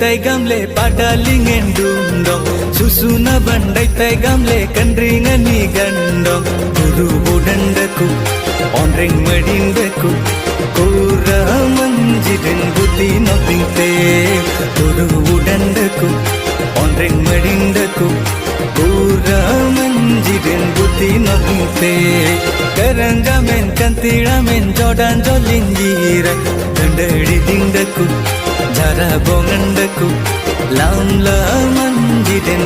tay gamle padaling endundong susuna bandai tay gamle kandringa ni gandong guru budandaku onring medindaku kura manjiren buddhi nobinte guru budandaku onring medindaku kura manjiren buddhi nobinte karangamen kantilamen jodan jolinjira dandadi dindaku jara bongandaku lam la manjiren